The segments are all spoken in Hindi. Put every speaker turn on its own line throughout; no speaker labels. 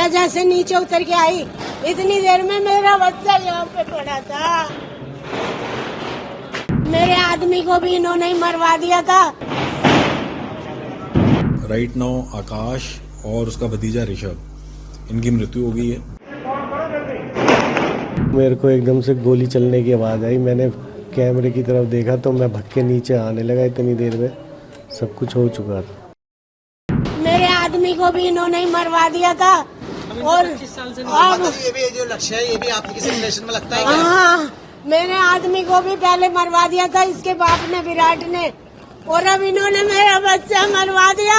मैं जैसे नीचे उतर के आई इतनी देर में मेरा बच्चा यहाँ पे पड़ा था। मेरे आदमी को भी इन्होंने ही मरवा दिया था।
राइट नाउ आकाश और उसका भतीजा ऋषभ, इनकी मृत्यु हो गई है।
मेरे को एकदम से गोली चलने की आवाज़ आई। मैंने कैमरे की तरफ देखा तो मैं भग के नीचे आने लगा। इतनी देर में सब कुछ हो चुका था।
मेरे आदमी को भी इन्होंने ही मरवा दिया था। और अब
ये भी जो लक्ष्य है ये भी आपके किसी रिलेशन में लगता है क्या?
हाँ, मेरे आदमी को भी पहले मरवा दिया था इसके बाप ने, विराट ने, और अब इन्होंने मेरा बच्चा मरवा दिया।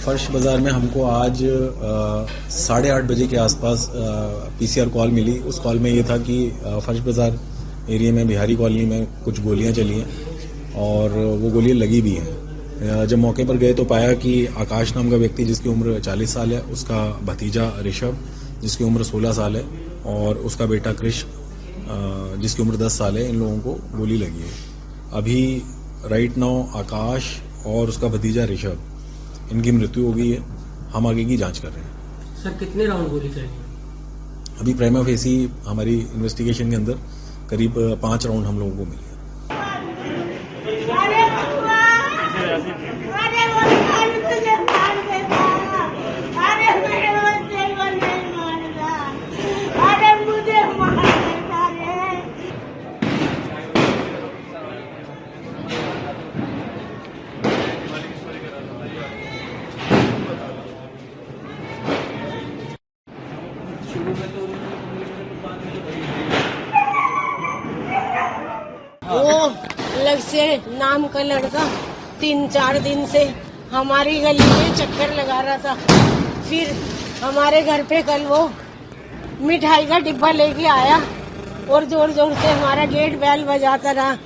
फर्श बाज़ार में हमको आज 8:30 बजे के आसपास पीसीआर कॉल मिली। उस कॉल में ये था कि फर्श बाज़ार एरिया में बिहारी कॉलोनी में कुछ गोलियां चली हैं और वो गोलियां लगी भी हैं। जब मौके पर गए तो पाया कि आकाश नाम का व्यक्ति जिसकी उम्र 40 साल है, उसका भतीजा ऋषभ जिसकी उम्र 16 साल है और उसका बेटा कृष जिसकी उम्र 10 साल है, इन लोगों को गोली लगी है। अभी राइट नाउ आकाश और उसका भतीजा ऋषभ, इनकी मृत्यु हो गई है। हम आगे की जांच कर रहे हैं।
सर कितने राउंड गोली चली?
अभी प्राइमा फेसी हमारी इन्वेस्टिगेशन के अंदर करीब 5 राउंड हम लोगों को मिले।
वो लक्ष्य नाम का लड़का 3-4 दिन से हमारी गली में चक्कर लगा रहा था। फिर हमारे घर पे कल वो मिठाई का डिब्बा लेके आया और जोर जोर से हमारा गेट बेल बजाता रहा।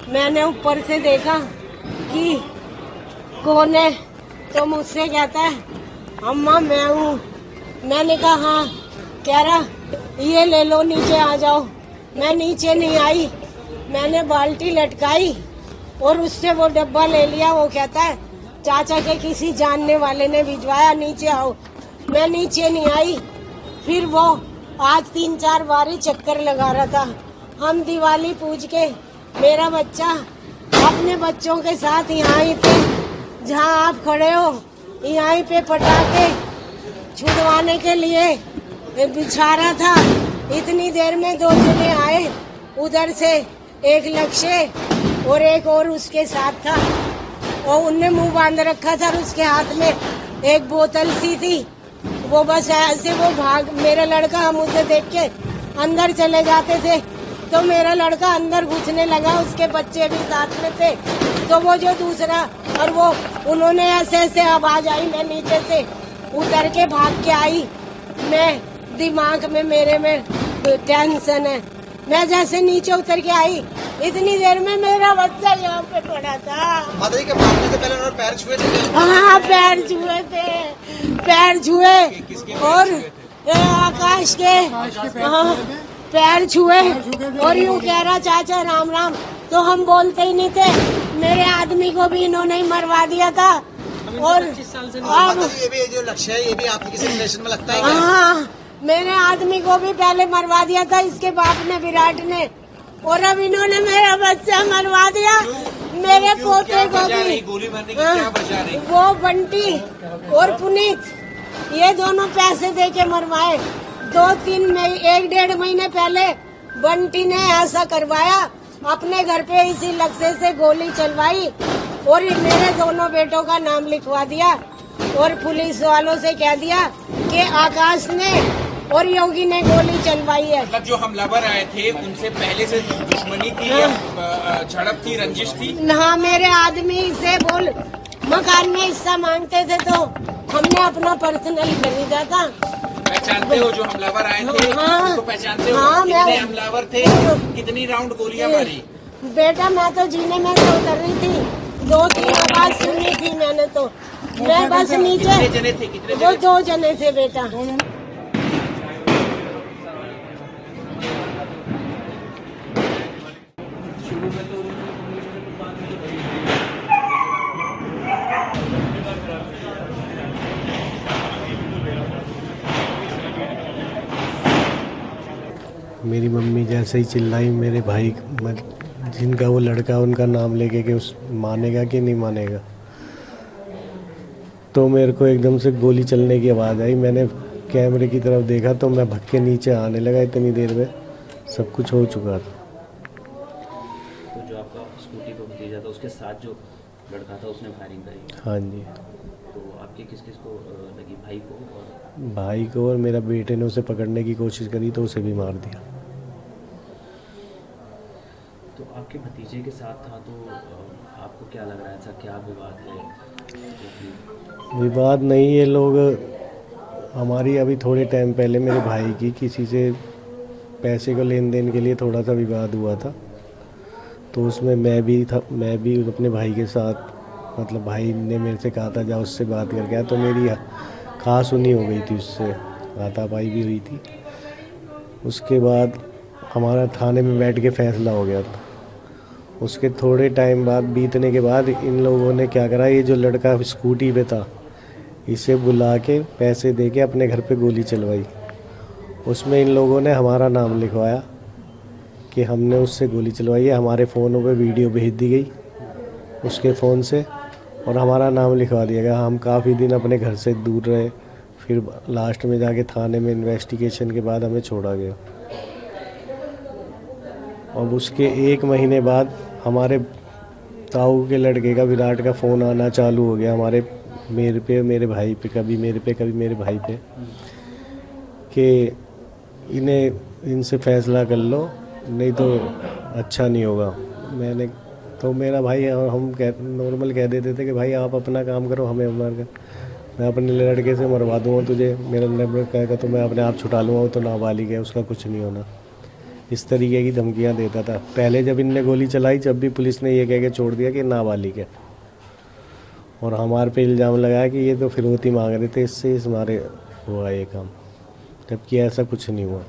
मैंने ऊपर से देखा कि कौन है, तो मुझसे कहता है अम्मा मैं हूँ। मैंने कहा हाँ। कह रहा ये ले लो, नीचे आ जाओ। मैं नीचे नहीं आई, मैंने बाल्टी लटकाई और उससे वो डब्बा ले लिया। वो कहता है चाचा के किसी जानने वाले ने भिजवाया, नीचे आओ। मैं नीचे नहीं आई। फिर वो आज 3-4 बार ही चक्कर लगा रहा था। हम दिवाली पूज के मेरा बच्चा अपने बच्चों के साथ यहाँ पे जहाँ आप खड़े हो यहाँ पे पटाखे छुड़वाने के लिए बिछा रहा था। इतनी देर में 2 जने आए उधर से, एक लक्ष्य और एक और उसके साथ था, और उनने मुंह बांध रखा था और उसके हाथ में एक बोतल सी थी। वो बस ऐसे वो भाग, मेरा लड़का, हम उसे देख के अंदर चले जाते थे तो मेरा लड़का अंदर घुसने लगा, उसके बच्चे भी साथ में थे। तो वो जो दूसरा और वो उन्होंने ऐसे आवाज आई, मैं नीचे से उतर के भाग के आई। मैं दिमाग में मेरे में टेंशन है। मैं जैसे नीचे उतर के आई इतनी देर में मेरा बच्चा यहाँ पे पड़ा था।
माता जी के भागने से पहले उन्होंने पैर छुए थे?
हाँ, पैर छुए थे, पैर छुए और आकाश के हाँ पैर छुए और यूँ कह रहा चाचा राम राम, तो हम बोलते ही नहीं थे। मेरे आदमी को भी इन्होंने ही मरवा दिया था। और
माता जी ये भी जो लक्ष्य है ये भी आपके किसी रिलेशन में लगता है क्या?
हाँ, मेरे आदमी को भी पहले मरवा दिया था इसके बाप ने, विराट ने, और अब इन्होंने मेरा बच्चा मरवा दिया। मेरे पोते को भी।
गोली मारने की क्या वजह रही?
वो बंटी और पुनीत, ये दोनों पैसे दे के मरवाए। 1-1.5 महीने पहले बंटी ने ऐसा करवाया, अपने घर पे इसी लक्ष्य से गोली चलवाई और मेरे दोनों बेटों का नाम लिखवा दिया और पुलिस वालों से कह दिया कि आकाश ने और योगी ने गोली चलवाई है।
मतलब जो हमलावर आए थे उनसे पहले से दुश्मनी थी या झड़प थी, रंजिश थी?
हाँ, मेरे आदमी से बोल मकान में हिस्सा मांगते थे तो हमने अपना पर्सनल खरीदा था।
पहचानते हो जो हमलावर आए थे?
हाँ।
उनको पहचानते हो?
हाँ,
कितने हमलावर थे? कितनी राउंड गोलियां मारी?
बेटा मैं तो जीने में से उतर रही थी, 2-3 आवाज सुनी थी मैंने तो। मैं बस नीचे,
कितने जने थे? कितने
वो
जने?
2 जने थे बेटा।
मेरी मम्मी जैसे ही चिल्लाई, मेरे भाई जिनका वो लड़का उनका नाम लेके कि उस मानेगा कि नहीं मानेगा, तो मेरे को एकदम से गोली चलने की आवाज़ आई। मैंने कैमरे की तरफ देखा तो मैं भग के नीचे आने लगा, इतनी देर में सब कुछ हो चुका था।
तो जो आपका स्कूटी पर भतीजा था उसके साथ जो लड़का था उसने फायरिंग करी?
हाँ जी,
तो आपके किस किस को लगी? भाई को? और
भाई को और मेरा बेटे ने उसे पकड़ने की कोशिश करी तो उसे भी मार दिया।
तो आपके भतीजे के साथ था तो आपको क्या लग रहा है, ऐसा क्या विवाद है?
विवाद नहीं, ये लोग हमारी अभी थोड़े टाइम पहले मेरे भाई की किसी से पैसे को लेन देन के लिए थोड़ा सा विवाद हुआ था, तो उसमें मैं भी अपने भाई के साथ, मतलब भाई ने मेरे से कहा था जाओ उससे बात करके आया, तो मेरी कहा-सुनी हो गई थी, उससे हाथापाई भी हुई थी। उसके बाद हमारा थाने में बैठ के फैसला हो गया था। उसके थोड़े टाइम बाद बीतने के बाद इन लोगों ने क्या करा, ये जो लड़का स्कूटी पे था इसे बुला के पैसे दे के अपने घर पे गोली चलवाई। उसमें इन लोगों ने हमारा नाम लिखवाया कि हमने उससे गोली चलवाई है। हमारे फ़ोनों पे वीडियो भेज दी गई उसके फ़ोन से और हमारा नाम लिखवा दिया गया। हम काफ़ी दिन अपने घर से दूर रहे, फिर लास्ट में जाके थाने में इन्वेस्टिगेशन के बाद हमें छोड़ा गया। अब उसके 1 महीने बाद हमारे ताऊ के लड़के का, विराट का फ़ोन आना चालू हो गया मेरे पे, मेरे भाई पे, कभी मेरे पे कभी मेरे भाई पे, कि इनसे फ़ैसला कर लो नहीं तो अच्छा नहीं होगा। मैंने तो मेरा भाई और हम नॉर्मल कह देते थे कि भाई आप अपना काम करो, हमें मार कर मैं अपने लड़के से मरवा दूँगा तुझे, मेरा नंबर कहेगा तो मैं अपने आप छुटा लूँगा, वो तो नाबालिग है, उसका कुछ नहीं होना। इस तरीके की धमकियां देता था। पहले जब इनने गोली चलाई जब भी पुलिस ने ये कह के छोड़ दिया कि नाबालिग है, और हमारे पे इल्ज़ाम लगाया कि ये तो फिरौती मांग रहे थे, इससे हमारे हुआ ये काम, जबकि ऐसा कुछ नहीं हुआ।